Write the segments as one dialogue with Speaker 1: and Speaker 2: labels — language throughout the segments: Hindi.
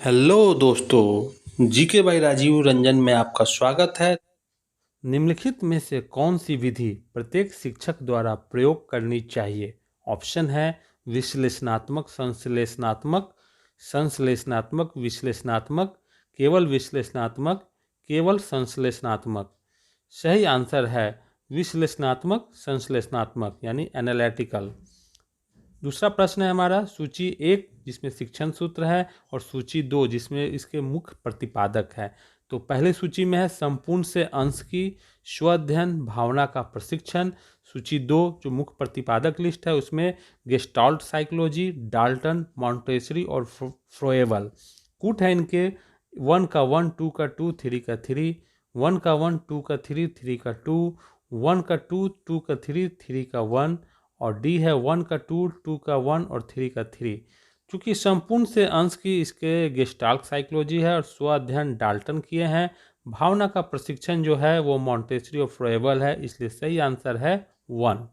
Speaker 1: हेलो दोस्तों, जीके बाई राजीव रंजन में आपका स्वागत है। निम्नलिखित में से कौन सी विधि प्रत्येक शिक्षक द्वारा प्रयोग करनी चाहिए? ऑप्शन है विश्लेषणात्मक, संश्लेषणात्मक, संश्लेषणात्मक विश्लेषणात्मक, केवल विश्लेषणात्मक, केवल संश्लेषणात्मक। सही आंसर है विश्लेषणात्मक संश्लेषणात्मक यानी एनालिटिकल। दूसरा प्रश्न है हमारा सूची 1 जिसमें शिक्षण सूत्र है और सूची 2 जिसमें इसके मुख्य प्रतिपादक है। तो पहले सूची में है संपूर्ण से अंश की, स्वाध्ययन, भावना का प्रशिक्षण। सूची 2 जो मुख्य प्रतिपादक लिस्ट है उसमें गेस्टाल्ट साइकोलॉजी, डाल्टन, मॉन्टेसरी और फ्रोएबल। कूट है इनके 1 का 1, 2 का 2, 3 का 3, 1 का 1, 2 का 3, 3 का 2, 1 का 2, 2 का 3, 3 का 1 और डी है 1 का 2, 2 का 1 और 3 का 3। चूंकि संपूर्ण से अंश की इसके गेस्टाल्ट साइकोलॉजी है और स्व अध्ययन डाल्टन किए हैं, भावना का प्रशिक्षण जो है वो मॉन्टेसरी और फ्रोएबल है, इसलिए सही आंसर है 1।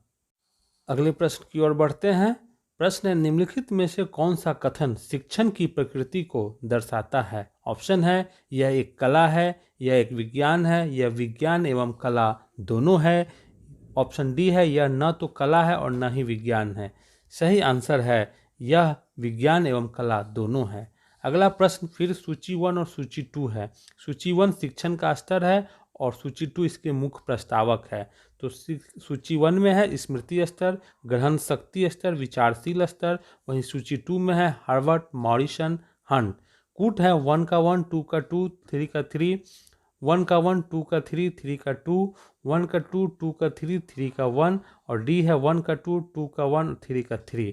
Speaker 1: अगले प्रश्न की ओर बढ़ते हैं। प्रश्न है निम्नलिखित में से कौन सा कथन शिक्षण की प्रकृति को दर्शाता है? ऑप्शन है यह एक कला है, यह एक विज्ञान है, यह विज्ञान एवं कला दोनों है। ऑप्शन डी है यह न तो कला है और न ही विज्ञान है। सही आंसर है यह विज्ञान एवं कला दोनों है। अगला प्रश्न फिर सूची 1 और सूची 2 है। सूची 1 शिक्षण का स्तर है और सूची 2 इसके मुख्य प्रस्तावक है। तो सूची 1 में है स्मृति स्तर, ग्रहण शक्ति स्तर, विचारशील स्तर। वहीं सूची 2 में है हार्वर्ड, मॉरिसन, हंट। कूट है 1 का 1, 2 का 2, 3 का 3, 1 का 1, 2 का 3, 3 का 2, 1 का 2, 2 का 3, 3 का 1 और डी है 1 का 2, 2 का 1 और 3 का 3।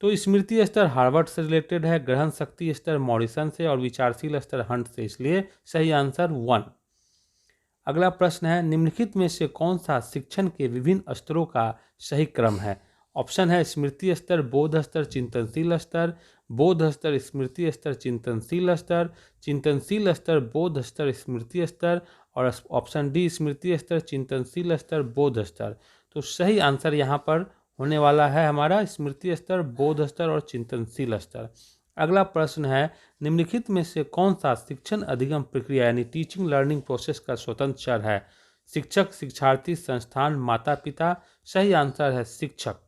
Speaker 1: तो स्मृति स्तर हार्वर्ड से रिलेटेड है, ग्रहण शक्ति स्तर मॉरिसन से और विचारशील स्तर हंट से, इसलिए सही आंसर 1। अगला प्रश्न है निम्नलिखित में से कौन सा शिक्षण के विभिन्न स्तरों का सही क्रम है? ऑप्शन है स्मृति स्तर, बोध स्तर, चिंतनशील स्तर, बोध स्तर, स्मृति स्तर, चिंतनशील स्तर, चिंतनशील स्तर, बोध स्तर, स्मृति स्तर और ऑप्शन डी स्मृति स्तर, चिंतनशील स्तर, बोध स्तर। तो सही आंसर यहाँ पर होने वाला है हमारा स्मृति स्तर, बोध स्तर और चिंतनशील स्तर। अगला प्रश्न है निम्नलिखित में से कौन सा शिक्षण अधिगम प्रक्रिया यानी टीचिंग लर्निंग प्रोसेस का स्वतंत्र चर है? शिक्षक, शिक्षार्थी, संस्थान, माता पिता। सही आंसर है शिक्षक।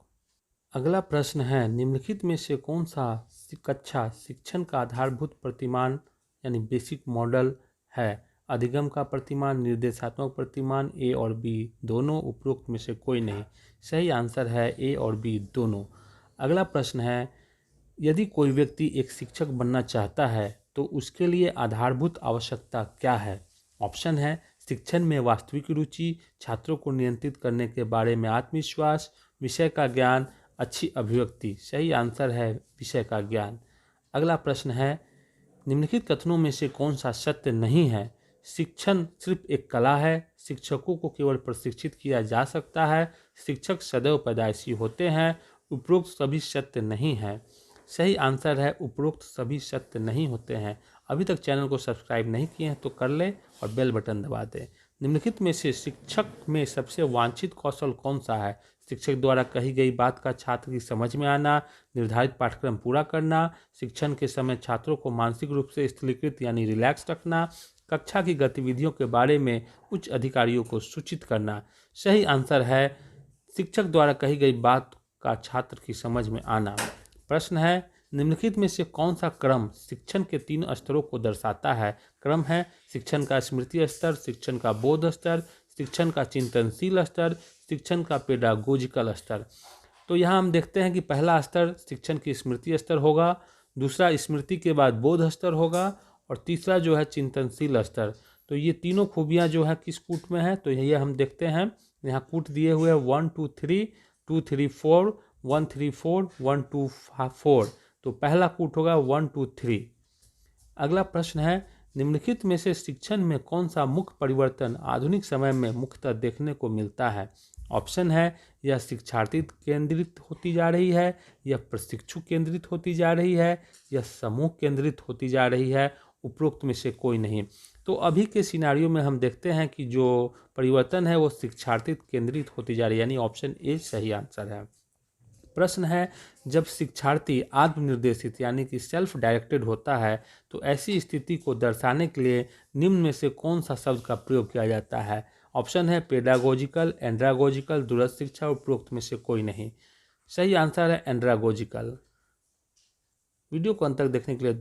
Speaker 1: अगला प्रश्न है निम्नलिखित में से कौन सा कक्षा शिक्षण का आधारभूत प्रतिमान यानी बेसिक मॉडल है? अधिगम का प्रतिमान, निर्देशात्मक प्रतिमान, ए और बी दोनों, उपरोक्त में से कोई नहीं। सही आंसर है ए और बी दोनों। अगला प्रश्न है यदि कोई व्यक्ति एक शिक्षक बनना चाहता है तो उसके लिए आधारभूत आवश्यकता क्या है? ऑप्शन है शिक्षण में वास्तविक रुचि, छात्रों को नियंत्रित करने के बारे में आत्मविश्वास, विषय का ज्ञान, अच्छी अभिव्यक्ति। सही आंसर है विषय का ज्ञान। अगला प्रश्न है निम्नलिखित कथनों में से कौन सा सत्य नहीं है? शिक्षण सिर्फ एक कला है, शिक्षकों को केवल प्रशिक्षित किया जा सकता है, शिक्षक सदैव पैदाइशी होते हैं। उपरोक्त सभी सत्य नहीं है। सही आंसर है उपरोक्त सभी सत्य नहीं होते हैं। अभी तक चैनल को सब्सक्राइब नहीं किए हैं तो कर लें और बेल बटन दबा दें। निम्नलिखित में से शिक्षक में सबसे वांछित कौशल कौन सा है? शिक्षक द्वारा कही गई बात का छात्र की समझ में आना, निर्धारित पाठ्यक्रम पूरा करना, शिक्षण के समय छात्रों को मानसिक रूप से स्थिरीकृत यानी रिलैक्स रखना, कक्षा की गतिविधियों के बारे में उच्च अधिकारियों को सूचित करना। सही आंसर है शिक्षक द्वारा कही गई बात का छात्र की समझ में आना। प्रश्न है निम्नलिखित में से कौन सा क्रम शिक्षण के 3 स्तरों को दर्शाता है? क्रम है शिक्षण का स्मृति स्तर, शिक्षण का बोध स्तर, शिक्षण का चिंतनशील स्तर, शिक्षण का पेडागोजिकल स्तर। तो यहाँ हम देखते हैं कि पहला स्तर शिक्षण की स्मृति स्तर होगा, दूसरा स्मृति के बाद बोध स्तर होगा और तीसरा जो है चिंतनशील स्तर। तो ये तीनों खूबियाँ जो है किस कूट में है? तो यही हम देखते हैं, यहाँ कूट दिए हुए 1 2 3, 2 3 4, 1 3 4, 1 2 4। तो पहला कूट होगा 1 2 3। अगला प्रश्न है निम्नलिखित में से शिक्षण में कौन सा मुख्य परिवर्तन आधुनिक समय में मुख्यतः देखने को मिलता है? ऑप्शन है यह शिक्षार्थी केंद्रित होती जा रही है, यह प्रशिक्षु केंद्रित होती जा रही है, यह समूह केंद्रित होती जा रही है। उपरोक्त में से कोई नहीं। तो अभी के सिनारियों में हम देखते हैं कि जो परिवर्तन है वो शिक्षार्थी केंद्रित होती जा रही है, यानी ऑप्शन ए सही आंसर है। प्रश्न है, जब शिक्षार्थी आत्मनिर्देशित यानी कि सेल्फ डायरेक्टेड होता है तो ऐसी स्थिति को दर्शाने के लिए निम्न में से कौन सा शब्द का प्रयोग किया जाता है? ऑप्शन है पेडागोजिकल, एंड्रागोजिकल, दूरस्थ शिक्षा, उपरोक्त में से कोई नहीं। सही आंसर है एंड्रागोजिकल। वीडियो को अंत तक देखने के लिए